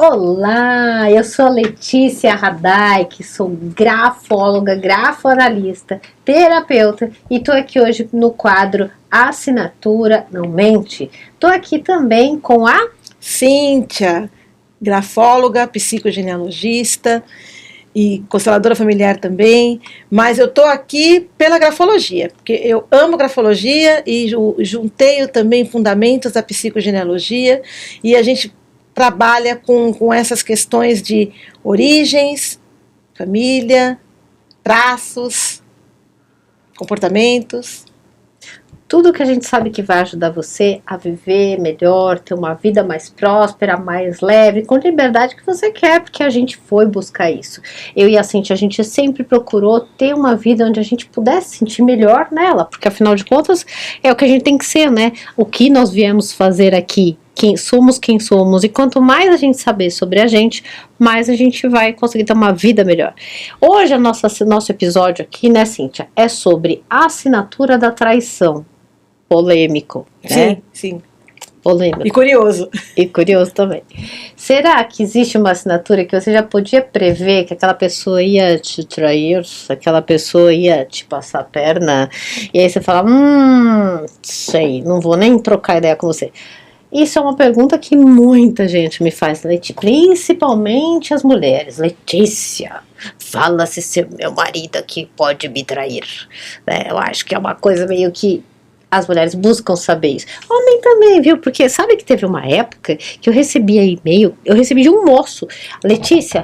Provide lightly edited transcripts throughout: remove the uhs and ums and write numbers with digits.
Olá, eu sou a Letícia Radaik, sou grafóloga, grafoanalista, terapeuta e tô aqui hoje no quadro Assinatura Não Mente. Tô aqui também com a Cíntia, grafóloga, psicogenealogista e consteladora familiar também, mas eu tô aqui pela grafologia, porque eu amo grafologia e juntei também fundamentos da psicogenealogia e a gente trabalha com essas questões de origens, família, traços, comportamentos. tudo que a gente sabe que vai ajudar você a viver melhor, ter uma vida mais próspera, mais leve, com liberdade que você quer, porque a gente foi buscar isso. Eu e a Cintia, a gente sempre procurou ter uma vida onde a gente pudesse sentir melhor nela, porque afinal de contas é o que a gente tem que ser, né? O que nós viemos fazer aqui, quem somos, e quanto mais a gente saber sobre a gente, mais a gente vai conseguir ter uma vida melhor. Hoje, nosso episódio aqui, né, Cíntia, é sobre a assinatura da traição. Polêmico, né? Sim. Polêmico. E curioso. E curioso também. Será que existe uma assinatura que você já podia prever que aquela pessoa ia te trair, aquela pessoa ia te passar a perna, e aí você fala, sei, não vou nem trocar ideia com você. Isso é uma pergunta que muita gente me faz, principalmente as mulheres. Letícia, fala se meu marido aqui pode me trair. Eu acho que é uma coisa meio que as mulheres buscam saber isso. Homem também, viu? Porque sabe que teve uma época que eu recebia e-mail, eu recebi de um moço. Letícia,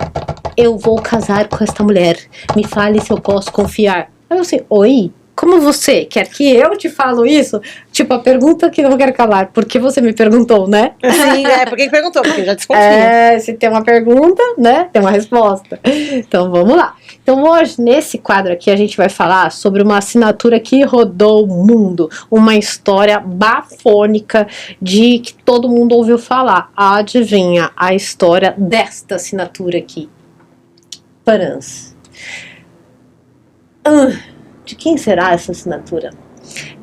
eu vou casar com esta mulher. Me fale se eu posso confiar. Aí eu assim, oi? Como você quer que eu te falo isso? Tipo, a pergunta que não quero calar. Porque você me perguntou, né? Sim, por que perguntou? Porque eu já desconfio. Se tem uma pergunta, né? Tem uma resposta. Então, vamos lá. Então, hoje, nesse quadro aqui, a gente vai falar sobre uma assinatura que rodou o mundo. Uma história bafônica de que todo mundo ouviu falar. Adivinha a história desta assinatura aqui? Parans. De quem será essa assinatura?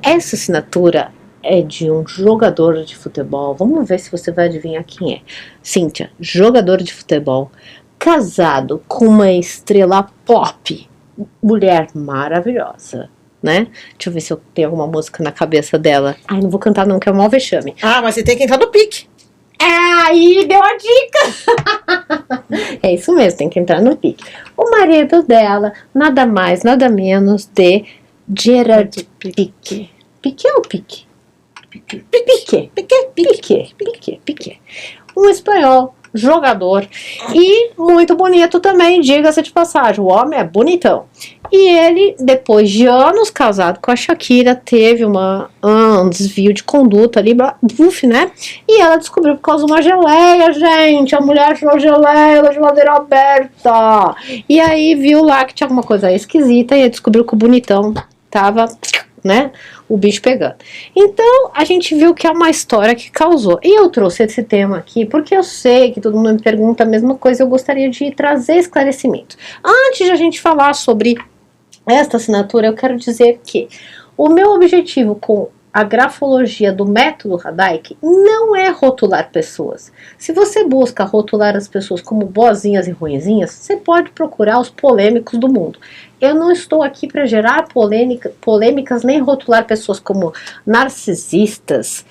Essa assinatura é de um jogador de futebol. Vamos ver se você vai adivinhar quem é. Cíntia, jogador de futebol, casado com uma estrela pop, mulher maravilhosa, né? Deixa eu ver se eu tenho alguma música na cabeça dela. Ai, não vou cantar não, que é um mau vexame. Mas você tem que entrar no pique. Aí deu a dica. É isso mesmo, tem que entrar no pique. O marido dela, nada mais, nada menos de Gerard Piqué. Piqué ou Pique? Piqué. Um espanhol, jogador e muito bonito também, diga-se de passagem. O homem é bonitão. E ele, depois de anos casado com a Shakira, teve um desvio de conduta ali, né? E ela descobriu por causa de uma geleia, gente. A mulher achou geleia da geladeira aberta. E aí viu lá que tinha alguma coisa esquisita e descobriu que o bonitão tava, né, o bicho pegando. Então, a gente viu que é uma história que causou. E eu trouxe esse tema aqui porque eu sei que todo mundo me pergunta a mesma coisa, eu gostaria de trazer esclarecimento. Antes de a gente falar sobre esta assinatura, eu quero dizer que o meu objetivo com a grafologia do método Radaik não é rotular pessoas. Se você busca rotular as pessoas como boazinhas e ruinzinhas, você pode procurar os polêmicos do mundo. Eu não estou aqui para gerar polêmicas nem rotular pessoas como narcisistas,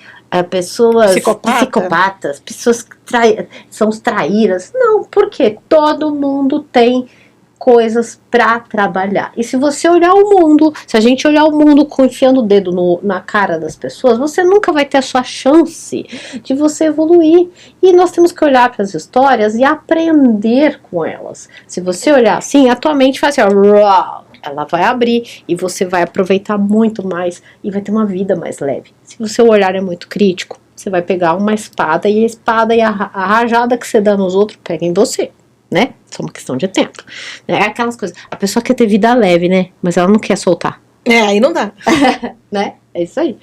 pessoas psicopatas, pessoas que são traíras. Não, porque todo mundo tem coisas para trabalhar. E se você olhar o mundo, se a gente olhar o mundo enfiando o dedo na cara das pessoas, você nunca vai ter a sua chance de você evoluir. E nós temos que olhar para as histórias e aprender com elas. Se você olhar assim, a tua mente faz assim, ela vai abrir e você vai aproveitar muito mais e vai ter uma vida mais leve. Se o seu olhar é muito crítico, você vai pegar uma espada e a espada e a rajada que você dá nos outros pega em você. Né? Só uma questão de tempo. É aquelas coisas. A pessoa quer ter vida leve, né? Mas ela não quer soltar. Aí não dá. Né? É isso aí.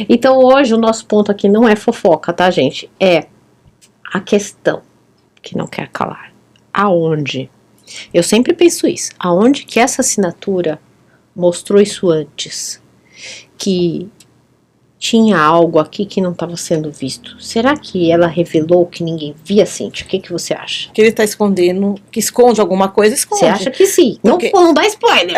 Então hoje o nosso ponto aqui não é fofoca, tá, gente? É a questão que não quer calar. Aonde? Eu sempre penso isso. Aonde que essa assinatura mostrou isso antes? Que tinha algo aqui que não estava sendo visto. Será que ela revelou que ninguém via, Cíntia? O que você acha? Que ele tá escondendo, que esconde alguma coisa, esconde. Você acha que sim? Porque Não dá spoiler.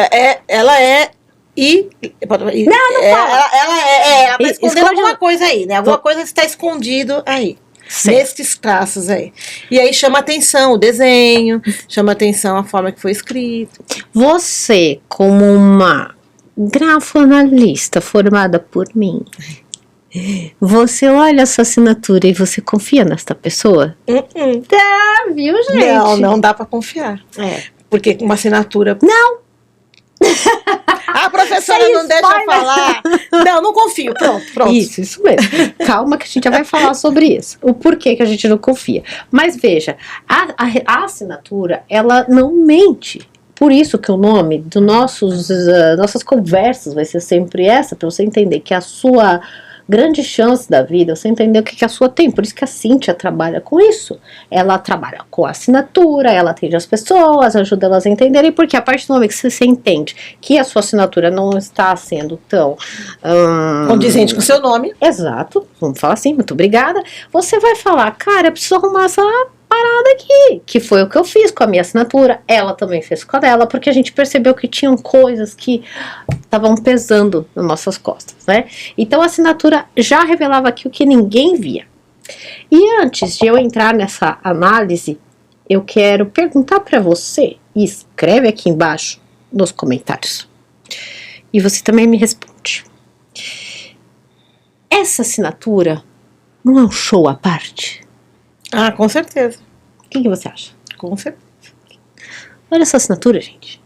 Ela é Não fala. Ela tá escondendo Esconde alguma coisa aí, né? Alguma coisa está escondido aí. Certo. Nesses traços aí. E aí chama atenção o desenho, chama atenção a forma que foi escrito. Você, como uma grafoanalista formada por mim, você olha essa assinatura e você confia nesta pessoa? Tá, viu, gente? Não dá pra confiar. Porque uma assinatura... Não! A professora não deixa eu falar. Não confio. Pronto. Isso mesmo. Calma que a gente já vai falar sobre isso. O porquê que a gente não confia. Mas veja, a assinatura, ela não mente. Por isso que o nome do nossas conversas vai ser sempre essa, para você entender que a sua grande chance da vida, você entender o que a sua tem. Por isso que a Cíntia trabalha com isso. Ela trabalha com assinatura, ela atende as pessoas, ajuda elas a entenderem, porque a partir do momento que você entende que a sua assinatura não está sendo tão... condizente com o seu nome. Exato, vamos falar assim, muito obrigada. Você vai falar, cara, eu preciso arrumar essa parada aqui, que foi o que eu fiz com a minha assinatura, ela também fez com a dela, porque a gente percebeu que tinham coisas que estavam pesando nas nossas costas, né? Então a assinatura já revelava aqui o que ninguém via. E antes de eu entrar nessa análise, eu quero perguntar para você, e escreve aqui embaixo nos comentários, e você também me responde. Essa assinatura não é um show à parte? Com certeza. O que você acha? Com certeza. Olha essa assinatura, gente.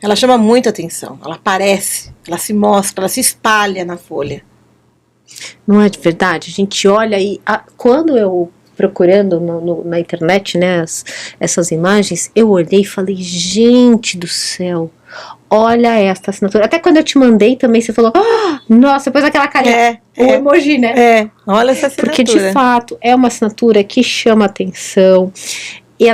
Ela chama muita atenção. Ela aparece, ela se mostra, ela se espalha na folha. Não é de verdade? A gente olha e... quando eu procurando na internet, né, essas imagens, eu olhei e falei, gente do céu, olha esta assinatura. Até quando eu te mandei também, você falou, nossa, depois aquela carinha, o emoji, né? Olha essa assinatura. Porque de fato é uma assinatura que chama atenção e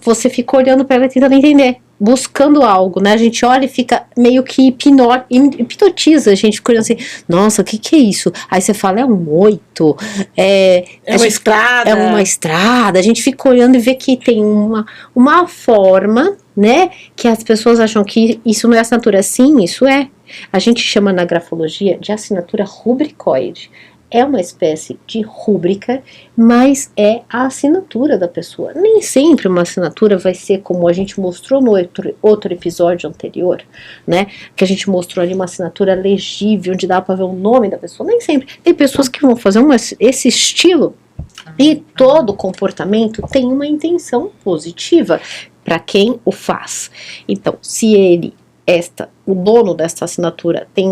você fica olhando para ela tentando entender, buscando algo, né? A gente olha e fica meio que hipnotiza, a gente fica olhando assim, nossa, o que é isso? Aí você fala, é um 8, é uma estrada. É uma estrada, a gente fica olhando e vê que tem uma forma, né? Que as pessoas acham que isso não é assinatura. Sim, isso é. A gente chama na grafologia de assinatura rubricoide. É uma espécie de rúbrica, mas é a assinatura da pessoa. Nem sempre uma assinatura vai ser como a gente mostrou no outro episódio anterior, né? Que a gente mostrou ali uma assinatura legível, onde dá para ver o nome da pessoa. Nem sempre. Tem pessoas que vão fazer esse estilo e todo comportamento tem uma intenção positiva para quem o faz. Então, se o dono dessa assinatura tem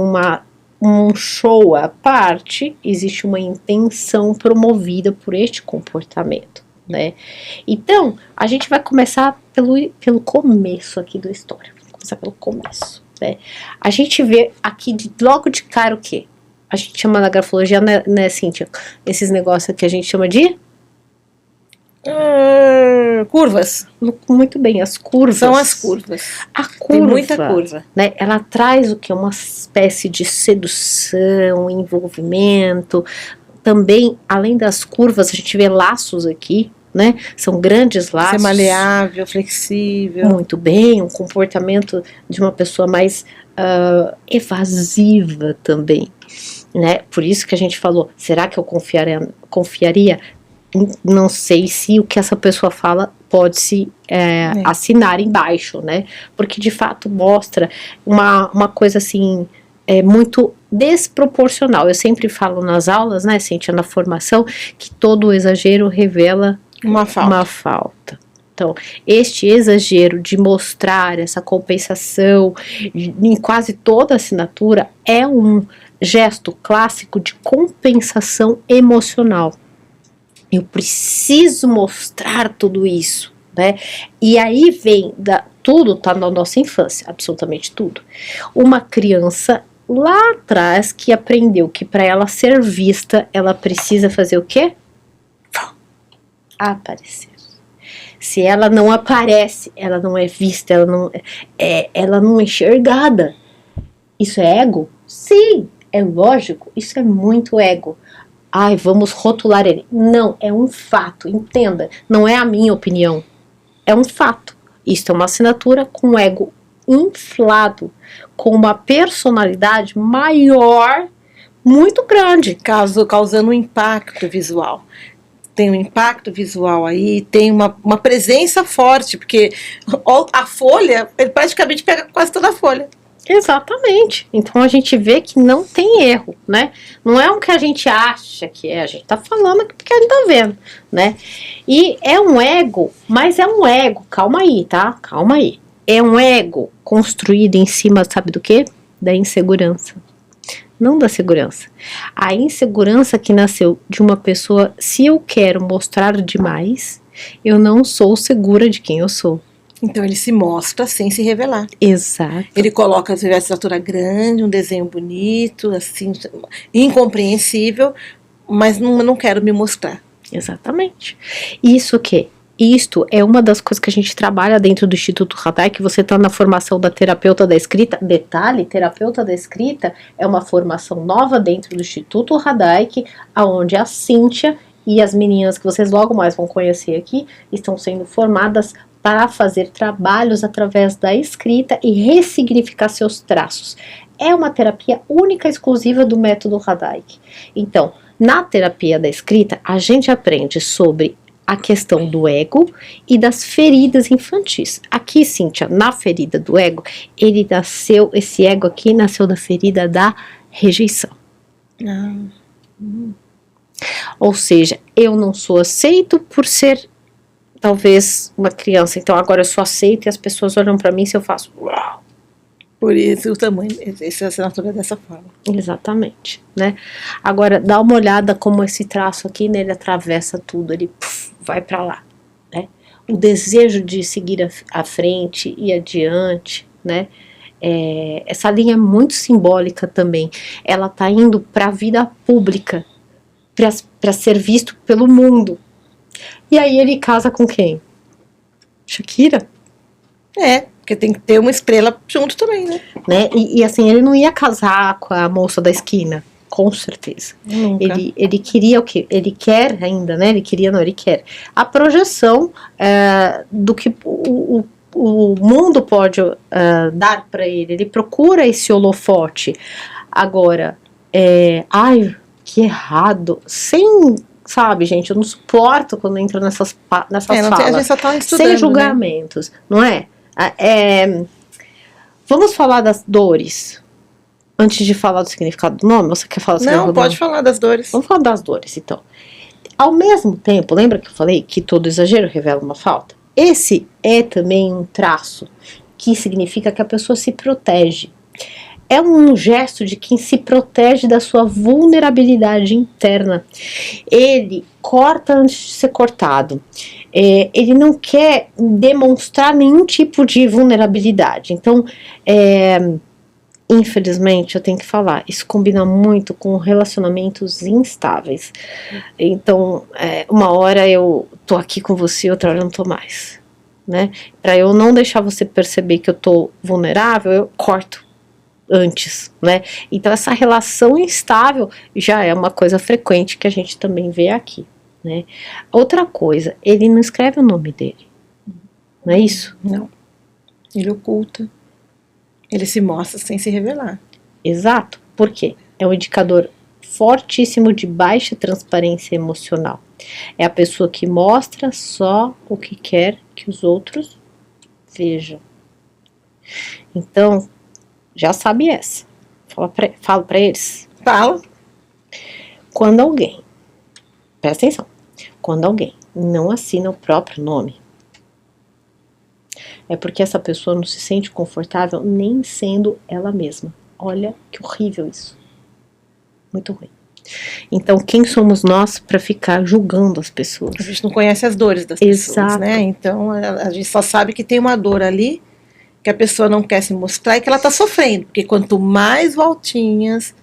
um show à parte, existe uma intenção promovida por este comportamento, né? Então, a gente vai começar pelo começo aqui da história. Vamos começar pelo começo, né? A gente vê aqui logo de cara o quê? A gente chama na grafologia, né, Cíntia? Esses negócios que a gente chama de... curvas. Muito bem, as curvas. São as curvas. A curva, tem muita curva, né? Ela traz o que? Uma espécie de sedução, envolvimento. Também, além das curvas, a gente vê laços aqui, né? São grandes laços. Ser maleável, flexível. Muito bem, um comportamento de uma pessoa mais evasiva também, né? Por isso que a gente falou, será que eu confiaria? Não sei se o que essa pessoa fala pode se assinar embaixo, né? Porque de fato mostra uma coisa assim muito desproporcional. Eu sempre falo nas aulas, né, Cíntia, na formação, que todo exagero revela uma falta. Então, este exagero de mostrar essa compensação em quase toda assinatura é um gesto clássico de compensação emocional. Eu preciso mostrar tudo isso, né? E aí vem, tudo tá na nossa infância, absolutamente tudo. Uma criança lá atrás que aprendeu que para ela ser vista, ela precisa fazer o quê? Aparecer. Se ela não aparece, ela não é vista, ela não é enxergada. Isso é ego? Sim, É lógico, isso é muito ego. Ai, vamos rotular ele. Não, é um fato, entenda. Não é a minha opinião. É um fato. Isso é uma assinatura com ego inflado, com uma personalidade maior, muito grande. Causando um impacto visual. Tem um impacto visual aí, tem uma presença forte, porque a folha, ele praticamente pega quase toda a folha. Exatamente. Então a gente vê que não tem erro, né? Não é o que a gente acha que é, a gente tá falando porque a gente tá vendo, né? E é um ego, mas é um ego, calma aí, tá? Calma aí. É um ego construído em cima, sabe do quê? Da insegurança. Não da segurança. A insegurança que nasceu de uma pessoa, se eu quero mostrar demais, eu não sou segura de quem eu sou. Então ele se mostra sem se revelar. Exato. Ele coloca a estatura grande, um desenho bonito, assim, incompreensível, mas não quero me mostrar. Exatamente. Isso o quê? Isto é uma das coisas que a gente trabalha dentro do Instituto Hadai, que você está na formação da terapeuta da escrita. Detalhe, terapeuta da escrita é uma formação nova dentro do Instituto Hadai, onde a Cíntia e as meninas que vocês logo mais vão conhecer aqui estão sendo formadas para fazer trabalhos através da escrita e ressignificar seus traços. É uma terapia única e exclusiva do método Hadai. Então, na terapia da escrita, a gente aprende sobre a questão do ego e das feridas infantis. Aqui, Cíntia, na ferida do ego, esse ego aqui nasceu da ferida da rejeição. Ou seja, eu não sou aceito por ser talvez uma criança, então agora eu sou aceito e as pessoas olham pra mim se eu faço uau. Por isso o tamanho, essa assinatura dessa forma. Exatamente, né? Agora dá uma olhada como esse traço aqui, né, ele atravessa tudo, ele vai pra lá, né? O desejo de seguir à frente e adiante, né? Essa linha é muito simbólica também. Ela tá indo pra vida pública, pra ser visto pelo mundo. E aí ele casa com quem? Shakira? Porque tem que ter uma estrela junto também, né? E assim, ele não ia casar com a moça da esquina, com certeza. Nunca. Ele queria o quê? Ele quer ainda, né? Ele quer a projeção do que o mundo pode dar para ele. Ele procura esse holofote. Agora, ai, que errado. Sabe, gente, eu não suporto quando entro nessas falas, a gente só tá estudando, sem julgamentos, né? Não é? Vamos falar das dores antes de falar do significado do nome. Você quer falar do significado do nome? Não, pode falar das dores. Vamos falar das dores, então. Ao mesmo tempo, lembra que eu falei que todo exagero revela uma falta? Esse é também um traço que significa que a pessoa se protege. É um gesto de quem se protege da sua vulnerabilidade interna. Ele corta antes de ser cortado. Ele não quer demonstrar nenhum tipo de vulnerabilidade. Então, infelizmente, eu tenho que falar, isso combina muito com relacionamentos instáveis. Então, uma hora eu tô aqui com você, outra hora eu não tô mais, né? Para eu não deixar você perceber que eu tô vulnerável, eu corto antes, né? Então essa relação instável já é uma coisa frequente que a gente também vê aqui, né? Outra coisa, ele não escreve o nome dele, não é isso? Não. Ele oculta. Ele se mostra sem se revelar. Exato. Por quê? É um indicador fortíssimo de baixa transparência emocional. É a pessoa que mostra só o que quer que os outros vejam. Então, já sabe essa. Fala pra eles. Fala. Quando alguém, presta atenção, quando alguém não assina o próprio nome, é porque essa pessoa não se sente confortável nem sendo ela mesma. Olha que horrível isso. Muito ruim. Então, quem somos nós para ficar julgando as pessoas? A gente não conhece as dores das pessoas, né? Então, a gente só sabe que tem uma dor ali que a pessoa não quer se mostrar e que ela está sofrendo, porque quanto mais voltinhas,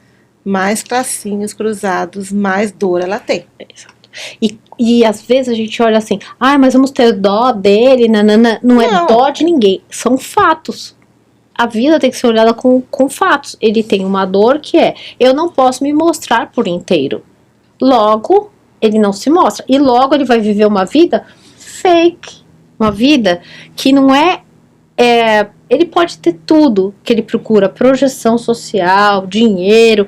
mais tracinhos cruzados, mais dor ela tem. Exato. E às vezes a gente olha assim, mas vamos ter dó dele, nanana. Não é dó de ninguém, são fatos. a vida tem que ser olhada com fatos. Ele tem uma dor que é, eu não posso me mostrar por inteiro. Logo, ele não se mostra. E logo ele vai viver uma vida fake. Uma vida que não é... ele pode ter tudo que ele procura, projeção social, dinheiro,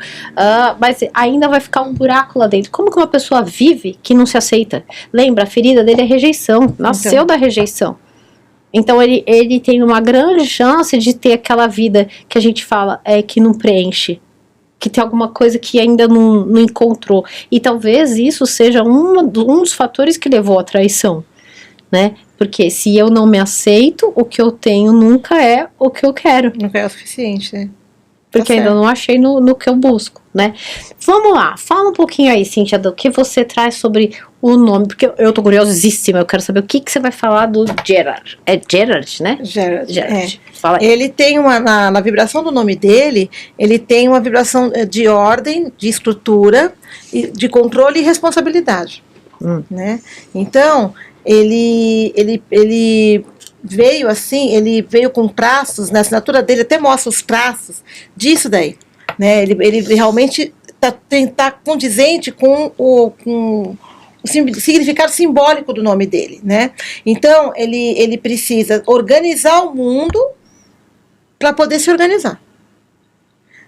mas ainda vai ficar um buraco lá dentro. Como que uma pessoa vive que não se aceita? Lembra, a ferida dele é rejeição, nasceu da rejeição. Então ele tem uma grande chance de ter aquela vida que a gente fala que não preenche, que tem alguma coisa que ainda não encontrou. E talvez isso seja um dos fatores que levou à traição, né? Porque se eu não me aceito, o que eu tenho nunca é o que eu quero. Nunca é o suficiente, né? Porque ainda não achei no que eu busco, né? Vamos lá, fala um pouquinho aí, Cíntia, do que você traz sobre o nome, porque eu tô curiosíssima, eu quero saber o que você vai falar do Gerard. É Gerard, né? Gerard. Fala aí. Ele tem na vibração do nome dele, ele tem uma vibração de ordem, de estrutura, de controle e responsabilidade, né? Então, ele veio assim, ele veio com traços, na assinatura dele até mostra os traços disso daí, né? Ele realmente tá condizente com o significado simbólico do nome dele, né? Então, ele precisa organizar o mundo para poder se organizar,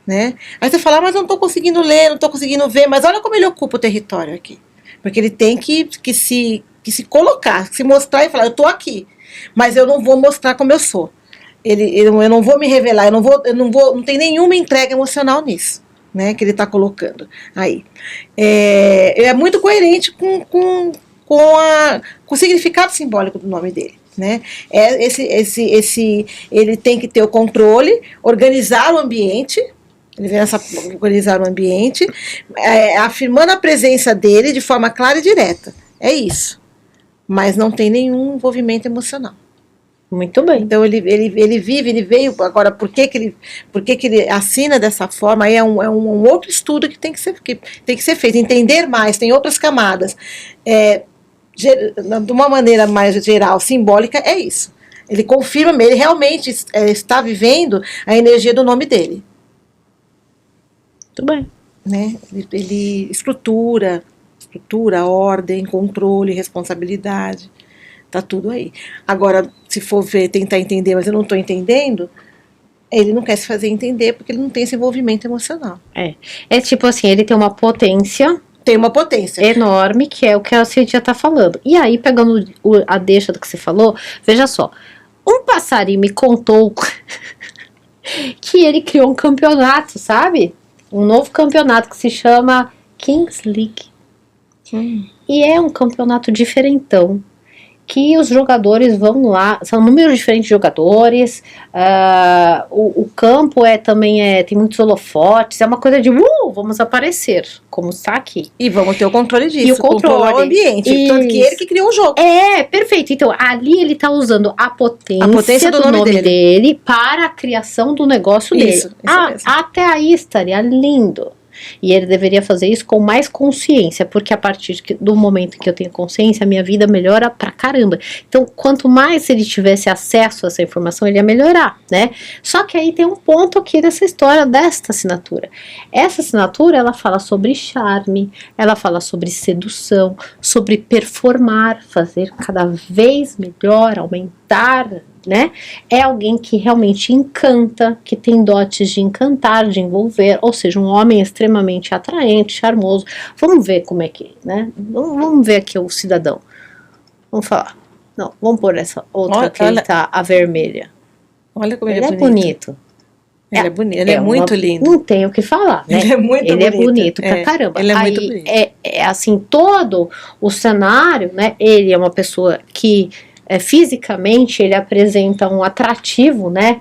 né? Aí você fala, mas eu não estou conseguindo ler, não estou conseguindo ver, mas olha como ele ocupa o território aqui, porque ele tem que se colocar, se mostrar e falar, eu estou aqui, mas eu não vou mostrar como eu sou. Eu não vou me revelar, não tem nenhuma entrega emocional nisso, né, que ele está colocando aí. É muito coerente com o significado simbólico do nome dele, né? Ele tem que ter o controle, organizar o ambiente. Ele vem organizar o ambiente, afirmando a presença dele de forma clara e direta. É isso. Mas não tem nenhum envolvimento emocional. Muito bem. Então ele veio. Agora, por que ele assina dessa forma? Aí é um outro estudo que tem que ser feito. Entender mais, tem outras camadas. De uma maneira mais geral, simbólica, é isso. Ele confirma, ele realmente está vivendo a energia do nome dele. Muito bem. Né? Ele estrutura, ordem, controle, responsabilidade. Tá tudo aí. Agora, se for ver, tentar entender, mas eu não estou entendendo, ele não quer se fazer entender porque ele não tem esse envolvimento emocional. É tipo assim, ele tem uma potência. Tem uma potência enorme, que é o que a Cíntia está falando. E aí, pegando a deixa do que você falou, veja só. Um passarinho me contou que ele criou um campeonato, sabe? Um novo campeonato que se chama Kings League. E é um campeonato diferentão, que os jogadores vão lá, são números diferentes de jogadores, o campo também tem muitos holofotes, é uma coisa de vamos aparecer, como está aqui. E vamos ter o controle disso, e o controlar o ambiente, tanto que ele que criou o jogo. Perfeito, então ali ele está usando a potência do nome dele para a criação do negócio dele. Isso mesmo. Até aí estaria lindo. E ele deveria fazer isso com mais consciência, porque a partir do momento que eu tenho consciência, a minha vida melhora pra caramba. Então, quanto mais ele tivesse acesso a essa informação, ele ia melhorar, né? Só que aí tem um ponto aqui nessa história desta assinatura. Essa assinatura, ela fala sobre charme, ela fala sobre sedução, sobre performar, fazer cada vez melhor, aumentar, né? É alguém que realmente encanta, que tem dotes de encantar, de envolver, ou seja, um homem extremamente atraente, charmoso. Vamos ver como é que, né? Vamos ver aqui o cidadão. Vamos falar. Não, vamos pôr essa outra que ele tá, a vermelha. Olha como ele é bonito. Ele é bonito, ele é muito lindo. Não tem o que falar, né? Ele é muito bonito. Ele é bonito pra caramba. Ele é aí, muito bonito. Assim, todo o cenário, né? Ele é uma pessoa que fisicamente ele apresenta um atrativo, né?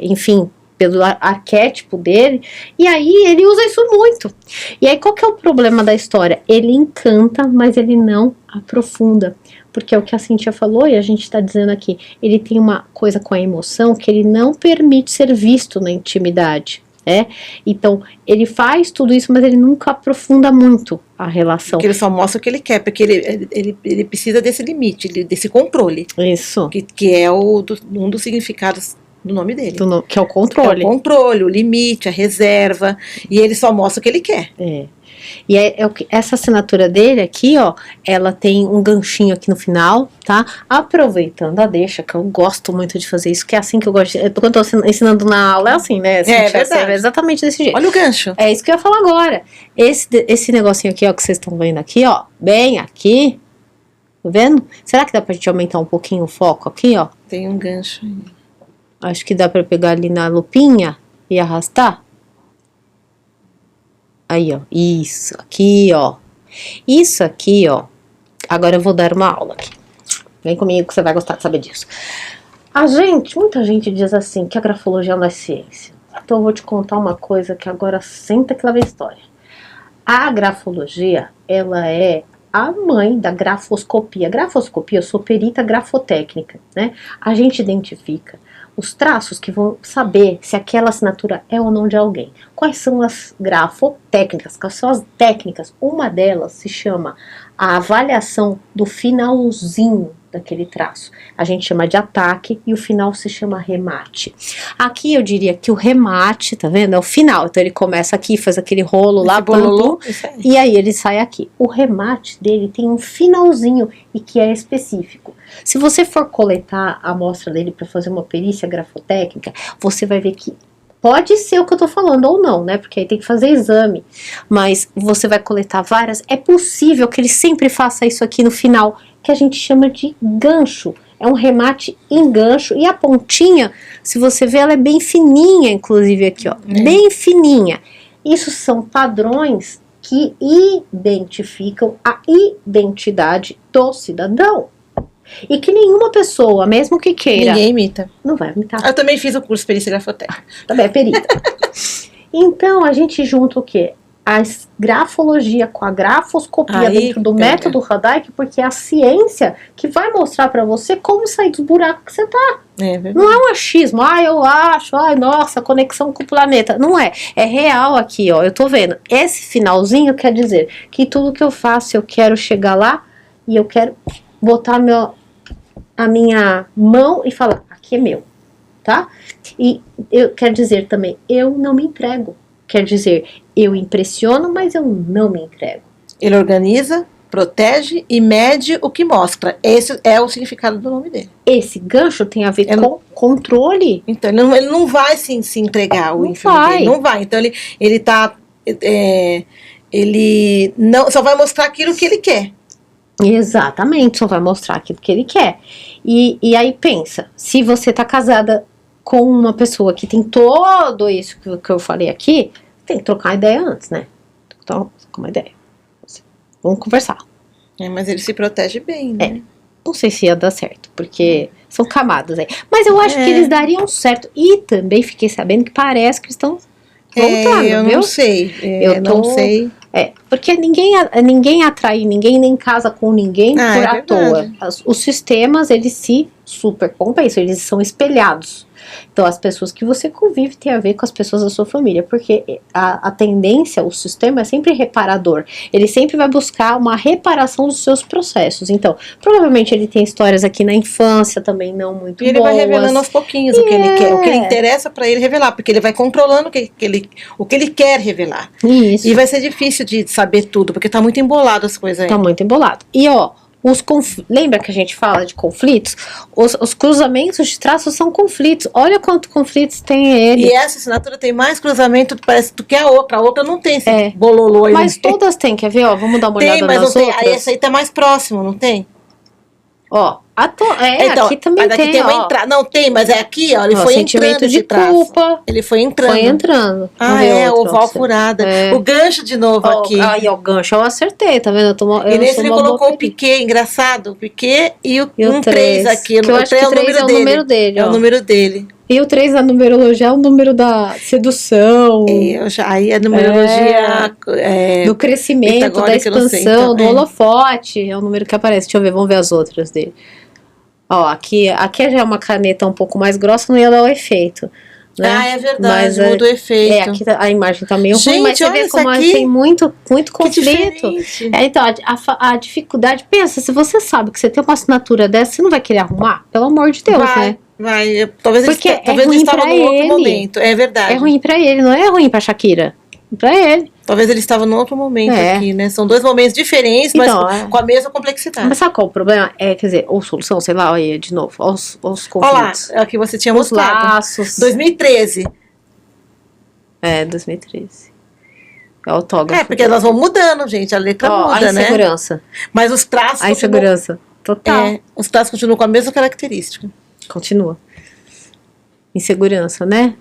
Enfim, pelo arquétipo dele, e aí ele usa isso muito. E aí qual que é o problema da história? Ele encanta, mas ele não aprofunda, porque é o que a Cíntia falou e a gente está dizendo aqui, ele tem uma coisa com a emoção que ele não permite ser visto na intimidade. Então ele faz tudo isso, mas ele nunca aprofunda muito a relação. Porque ele só mostra o que ele quer, porque ele precisa desse limite, desse controle. Isso. Que é um dos significados do nome dele. Que é o controle. É o controle, o limite, a reserva. E ele só mostra o que ele quer. E essa assinatura dele aqui, ó, ela tem um ganchinho aqui no final, tá? Aproveitando a deixa, que eu gosto muito de fazer isso, que é assim que eu gosto. Quando eu tô ensinando na aula, é assim, né? Assim, verdade. É exatamente desse jeito. Olha o gancho. É isso que eu ia falar agora. Esse negocinho aqui, ó, que vocês estão vendo aqui, ó, bem aqui, tá vendo? Será que dá pra gente aumentar um pouquinho o foco aqui, ó? Tem um gancho aí. Acho que dá pra pegar ali na lupinha e arrastar. Aí, ó, isso aqui, ó. Isso aqui, ó. Agora eu vou dar uma aula aqui. Vem comigo que você vai gostar de saber disso. Muita gente diz assim, que a grafologia não é ciência. Então eu vou te contar uma coisa que agora senta que lá vem história. A grafologia, ela é a mãe da grafoscopia. Grafoscopia, eu sou perita grafotécnica, né? A gente identifica os traços que vão saber se aquela assinatura é ou não de alguém. Quais são as grafotécnicas? Quais são as técnicas? Uma delas se chama a avaliação do finalzinho daquele traço. A gente chama de ataque e o final se chama remate. Aqui eu diria que o remate, tá vendo? É o final. Então ele começa aqui, faz aquele rolo lá, e aí ele sai aqui. O remate dele tem um finalzinho e que é específico. Se você for coletar a amostra dele para fazer uma perícia grafotécnica, você vai ver que pode ser o que eu tô falando ou não, né? Porque aí tem que fazer exame. Mas você vai coletar várias. É possível que ele sempre faça isso aqui no final, que a gente chama de gancho. É um remate em gancho. E a pontinha, se você ver, ela é bem fininha, inclusive aqui, ó. Bem fininha. Isso são padrões que identificam a identidade do cidadão. E que nenhuma pessoa, mesmo que queira... Ninguém imita. Não vai imitar. Eu também fiz o curso de perícia grafotécnica. Também é perita. Então, a gente junta o quê? A grafologia com a grafoscopia aí, dentro do método Radike, porque é a ciência que vai mostrar pra você como sair dos buracos que você tá. É verdade. Não é um achismo, eu acho, nossa, conexão com o planeta. Não é. É real aqui, ó. Eu tô vendo. Esse finalzinho quer dizer que tudo que eu faço, eu quero chegar lá e eu quero botar a minha mão e falar, aqui é meu, tá? E eu quero dizer também, eu não me entrego. Quer dizer, eu impressiono, mas eu não me entrego. Ele organiza, protege e mede o que mostra. Esse é o significado do nome dele. Esse gancho tem a ver com controle. Então, ele não vai se entregar o filho dele. Não vai. Então, ele tá... ele não, só vai mostrar aquilo que ele quer. Exatamente, só vai mostrar aquilo que ele quer. E aí pensa, se você tá casada com uma pessoa que tem todo isso que eu falei aqui, tem que trocar ideia antes, né? Então, trocar uma ideia. Vamos conversar. Mas ele se protege bem, né? Não sei se ia dar certo, porque são camadas aí. Mas eu acho que eles dariam certo. E também fiquei sabendo que parece que estão voltando, eu viu? Não sei. Não sei. Porque ninguém atrai ninguém, nem casa com ninguém por à toa. Os sistemas, eles se supercompensam, eles são espelhados. Então, as pessoas que você convive tem a ver com as pessoas da sua família, porque a tendência, o sistema é sempre reparador. Ele sempre vai buscar uma reparação dos seus processos. Então, provavelmente ele tem histórias aqui na infância também não muito boas. E ele vai revelando aos pouquinhos o que ele quer, o que ele interessa para ele revelar, porque ele vai controlando o que ele quer revelar. Isso. E vai ser difícil de saber tudo, porque tá muito embolado as coisas aí. Tá muito embolado. E lembra que a gente fala de conflitos? Os cruzamentos de traços são conflitos. Olha quantos conflitos tem ele. E essa assinatura tem mais cruzamento, parece, do que a outra. A outra não tem esse bololô aí. Mas todas têm, quer ver? Vamos dar uma olhada nas outras. Tem, mas essa aí tá mais próximo, não tem? Então, aqui também mas aqui tem uma entrada. Não tem, mas é aqui, ó. Ele foi entrando de culpa. Ele foi entrando. Foi entrando. Oval furada. O gancho de novo aqui. Aí, o gancho eu acertei, tá vendo? E nesse ele colocou o piquê, engraçado. O piquê e o 3 aqui. Que eu acho que o 3 é o número dele. É o número dele. E o 3 na numerologia é o número da sedução. Aí a numerologia do crescimento, da expansão, do holofote. É o número que aparece. Deixa eu ver, vamos ver as outras dele. Aqui já é uma caneta um pouco mais grossa, não ia dar o efeito. né? Ah, é Mas verdade, muda o efeito. aqui a imagem tá meio ruim, Gente, mas você olha vê isso como aqui. tem muito Que conflito. diferente. Então, a dificuldade, pensa, se você sabe que você tem uma assinatura dessa, você não vai querer arrumar? Pelo amor de Deus, né? Vai. Talvez Porque ele, é talvez ele ruim estava pra num outro ele. momento. É verdade. É ruim pra ele, não é ruim pra Shakira. Pra ele. Talvez ele estava num outro momento É. aqui, né? São dois momentos diferentes, Então, mas com a mesma complexidade. Mas sabe qual o problema? Quer dizer, ou solução, sei lá, olha de novo, os Olha lá, conflitos. é o que você tinha Os mostrado. laços. 2013. 2013. É autógrafo. Porque nós vamos mudando, gente. A letra muda, a né? insegurança. Mas os traços A insegurança. Total. os traços continuam com a mesma característica. Continua. Insegurança, né?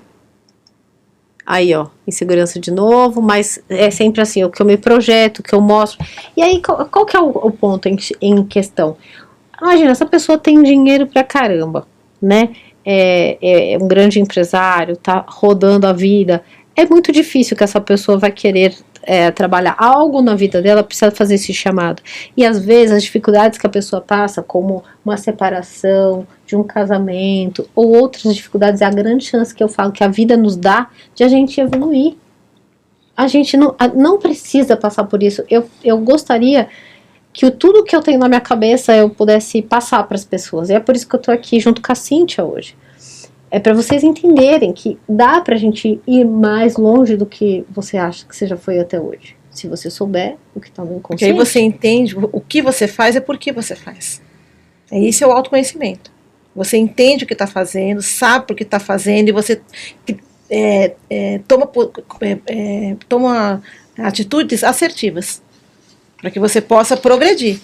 Aí, insegurança de novo, mas é sempre assim, o que eu me projeto, o que eu mostro. E aí, qual que é o ponto em questão? Imagina, essa pessoa tem dinheiro pra caramba, né? É um grande empresário, tá rodando a vida. É muito difícil que essa pessoa vai querer trabalhar. Algo na vida dela precisa fazer esse chamado. E às vezes as dificuldades que a pessoa passa, como uma separação de um casamento, ou outras dificuldades, é a grande chance que eu falo que a vida nos dá de a gente evoluir. A gente não precisa passar por isso. Eu gostaria que tudo que eu tenho na minha cabeça eu pudesse passar para as pessoas. E é por isso que eu tô aqui junto com a Cíntia hoje. É para vocês entenderem que dá pra gente ir mais longe do que você acha que você já foi até hoje. Se você souber o que tá no Porque aí inconsciente. você entende o que você faz e por que você faz. Isso é o autoconhecimento. Você entende o que está fazendo, sabe por que está fazendo, e você toma atitudes assertivas para que você possa progredir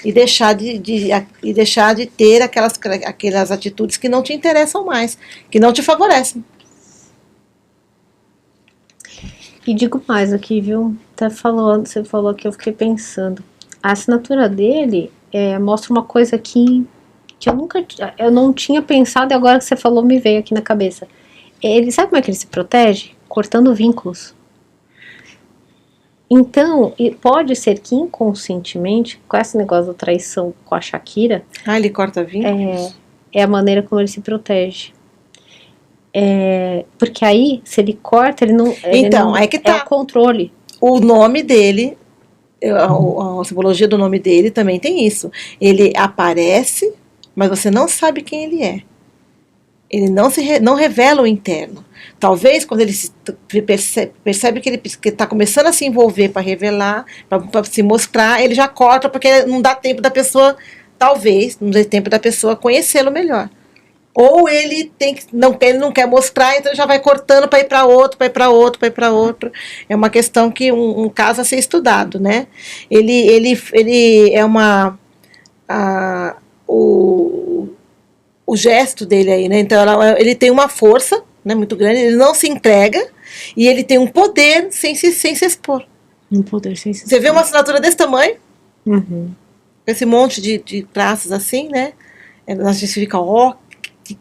e deixar de ter aquelas atitudes que não te interessam mais, que não te favorecem. E digo mais aqui, viu? Você falou que eu fiquei pensando. A assinatura dele mostra uma coisa que eu não tinha pensado, e agora que você falou me veio aqui na cabeça. Ele sabe como é que ele se protege? Cortando vínculos. Então, pode ser que inconscientemente, com esse negócio da traição com a Shakira, ele corta vínculos? É a maneira como ele se protege. Porque aí, se ele corta, ele não. Então, é que tá. É o controle. O nome dele, a simbologia do nome dele também tem isso. Ele aparece, mas você não sabe quem ele é. Ele não revela o interno. Talvez quando ele percebe que ele está começando a se envolver para revelar, para se mostrar, ele já corta, porque não dá tempo da pessoa, talvez, não dê tempo da pessoa conhecê-lo melhor. Ou ele ele não quer mostrar, então ele já vai cortando para ir para outro, para ir para outro, para ir para outro. É uma questão que um caso a ser estudado, né? Ele é o gesto dele aí, né? Então ele tem uma força, né, muito grande, ele não se entrega e ele tem um poder sem se expor. Um poder sem se expor. Você vê uma assinatura desse tamanho, uhum, com esse monte de traços assim, né? A gente fica,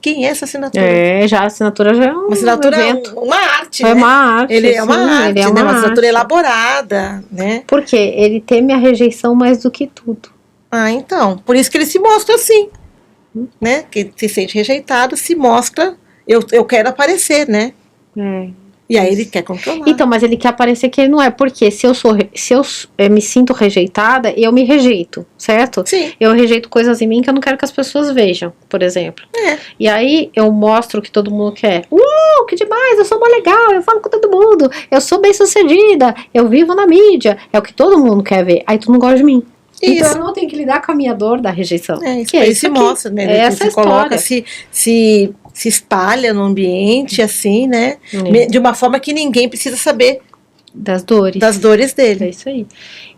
quem é essa assinatura? Já a assinatura já é uma assinatura, uma arte, né? Uma arte. Ele é uma arte, ele é né? Uma assinatura elaborada, né? Porque ele teme a rejeição mais do que tudo. Então, por isso que ele se mostra assim, né? Que se sente rejeitado, se mostra, eu quero aparecer, né? E aí ele quer controlar. Então, mas ele quer aparecer que ele não é, porque se eu me sinto rejeitada, eu me rejeito, certo? Sim. Eu rejeito coisas em mim que eu não quero que as pessoas vejam, por exemplo. E aí eu mostro o que todo mundo quer. Que demais, eu sou uma legal, eu falo com todo mundo, eu sou bem sucedida, eu vivo na mídia, é o que todo mundo quer ver. Aí todo mundo gosta de mim. Isso. Então eu não tenho que lidar com a minha dor da rejeição. Isso que se mostra, né? Essa se coloca, se espalha no ambiente, assim, né? De uma forma que ninguém precisa saber das dores dele. É isso aí.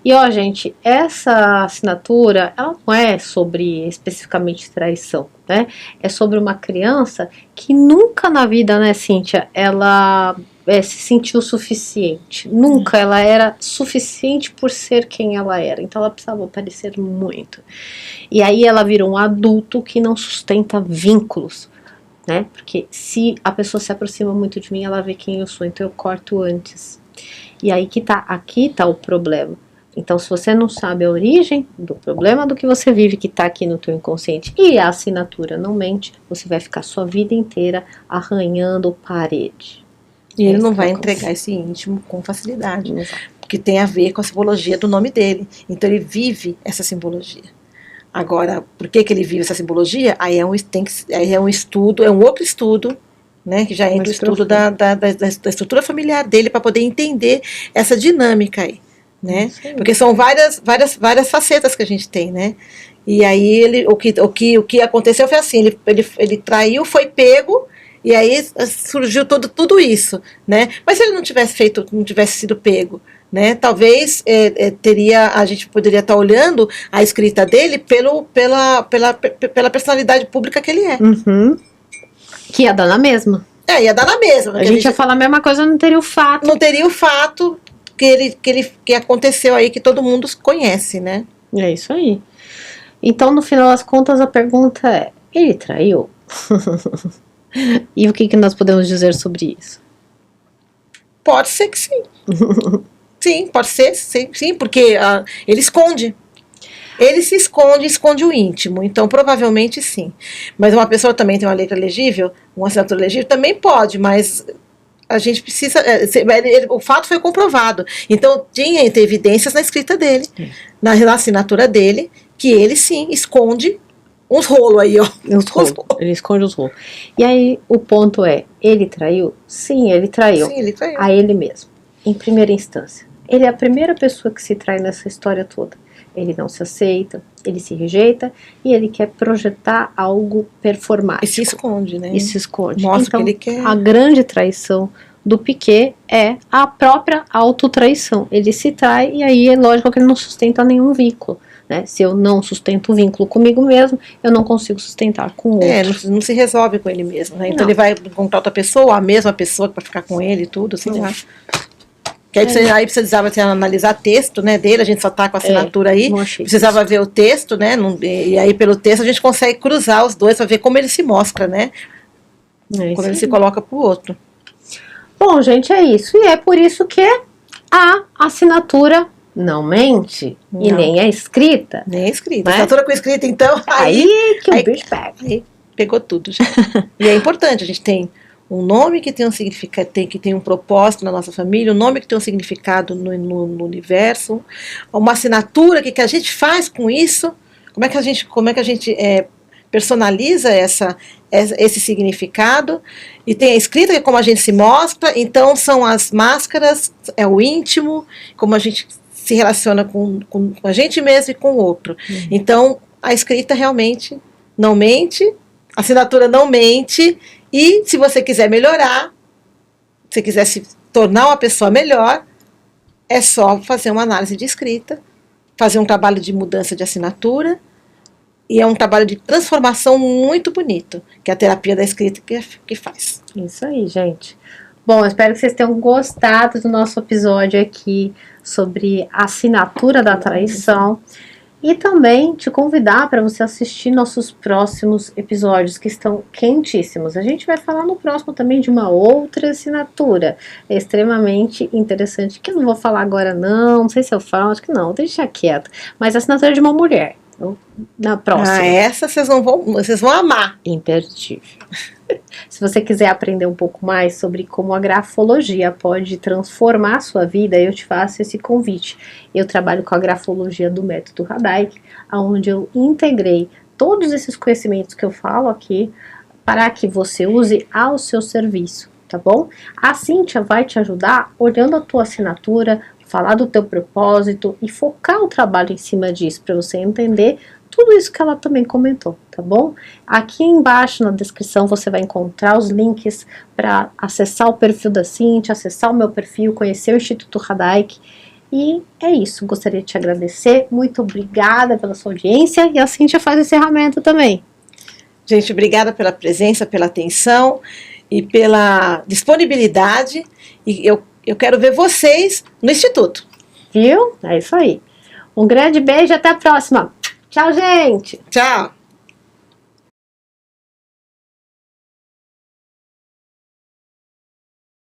E gente, essa assinatura, ela não é sobre especificamente traição, né? É sobre uma criança que nunca na vida, né, Cíntia, ela se sentiu suficiente. Nunca ela era suficiente por ser quem ela era. Então ela precisava aparecer muito. E aí ela virou um adulto que não sustenta vínculos, né? Porque se a pessoa se aproxima muito de mim, ela vê quem eu sou, então eu corto antes. E aí aqui tá o problema. Então, se você não sabe a origem do problema do que você vive, que está aqui no teu inconsciente, e a assinatura não mente, você vai ficar sua vida inteira arranhando parede. E ele não vai entregar esse íntimo com facilidade, porque tem a ver com a simbologia do nome dele. Então, ele vive essa simbologia. Agora, por que ele vive essa simbologia? Aí é um estudo, é um outro estudo, né, que já entra o estudo da estrutura familiar dele, para poder entender essa dinâmica aí. Né? Porque são várias facetas que a gente tem, né? E aí o que aconteceu foi assim, ele traiu, foi pego, e aí surgiu tudo isso, né? Mas se ele não tivesse sido pego, né? Talvez a gente poderia estar olhando a escrita dele pela personalidade pública que ele é. Uhum. Que ia dar na mesma. Ia dar na mesma. A gente ia falar a mesma coisa, não teria o fato. Não teria o fato que aconteceu aí, que todo mundo conhece, né? É isso aí. Então, no final das contas, a pergunta é: ele traiu? E o que nós podemos dizer sobre isso? Pode ser que sim. Sim, pode ser, sim, porque ele esconde. Ele se esconde o íntimo, então provavelmente sim. Mas uma pessoa também tem uma letra legível, uma assinatura legível, também pode, mas a gente precisa. O fato foi comprovado. Então, tem evidências na escrita dele, na assinatura dele, que ele sim esconde uns rolos aí, ó. Ele esconde os rolos. E aí, o ponto é: ele traiu? Sim, ele traiu. Sim, ele traiu. A ele mesmo, em primeira instância. Ele é a primeira pessoa que se trai nessa história toda. Ele não se aceita, ele se rejeita e ele quer projetar algo performático. E se esconde, né? E se esconde. Mostra então, que ele quer. A grande traição do Piquet é a própria autotraição. Ele se trai e aí é lógico que ele não sustenta nenhum vínculo. Né? Se eu não sustento o vínculo comigo mesmo, eu não consigo sustentar com o outro. Não se resolve com ele mesmo. Né? Então ele vai encontrar outra pessoa, a mesma pessoa para ficar com ele e tudo, assim lá. Que aí precisava analisar texto, né, dele, a gente só tá com a assinatura aí, precisava ver o texto, né, e aí pelo texto a gente consegue cruzar os dois para ver como ele se mostra, né, como ele se coloca pro outro. Bom, gente, é isso, e é por isso que a assinatura não mente, não. E nem é escrita. Nem é escrita, né? Assinatura com escrita, então, aí que o bicho pega. Aí pegou tudo, já. E é importante, a gente tem um nome que tem um significado, que tem um propósito na nossa família, um nome que tem um significado no universo, uma assinatura que a gente faz com isso, como é que a gente personaliza esse significado, e tem a escrita, que é como a gente se mostra, então são as máscaras, é o íntimo, como a gente se relaciona com a gente mesmo e com o outro. Então, a escrita realmente não mente, a assinatura não mente. E se você quiser melhorar, se quiser se tornar uma pessoa melhor, é só fazer uma análise de escrita, fazer um trabalho de mudança de assinatura, e é um trabalho de transformação muito bonito, que é a terapia da escrita que faz. Isso aí, gente. Bom, espero que vocês tenham gostado do nosso episódio aqui sobre a assinatura da traição. E também te convidar para você assistir nossos próximos episódios, que estão quentíssimos. A gente vai falar no próximo também de uma outra assinatura extremamente interessante, que eu não vou falar agora não sei se eu falo, acho que não, deixa quieto. Mas a assinatura de uma mulher, na próxima. Essa vocês vão amar. Imperdível. Se você quiser aprender um pouco mais sobre como a grafologia pode transformar a sua vida, eu te faço esse convite. Eu trabalho com a grafologia do método Hadaik, onde eu integrei todos esses conhecimentos que eu falo aqui para que você use ao seu serviço, tá bom? A Cíntia vai te ajudar olhando a tua assinatura, falar do teu propósito e focar o trabalho em cima disso, para você entender tudo isso que ela também comentou, tá bom? Aqui embaixo na descrição você vai encontrar os links para acessar o perfil da Cíntia, acessar o meu perfil, conhecer o Instituto Hadaik. E é isso, gostaria de te agradecer, muito obrigada pela sua audiência, e a Cíntia faz o encerramento também. Gente, obrigada pela presença, pela atenção e pela disponibilidade, e eu quero ver vocês no Instituto. Viu? É isso aí. Um grande beijo e até a próxima. Tchau, gente! Tchau!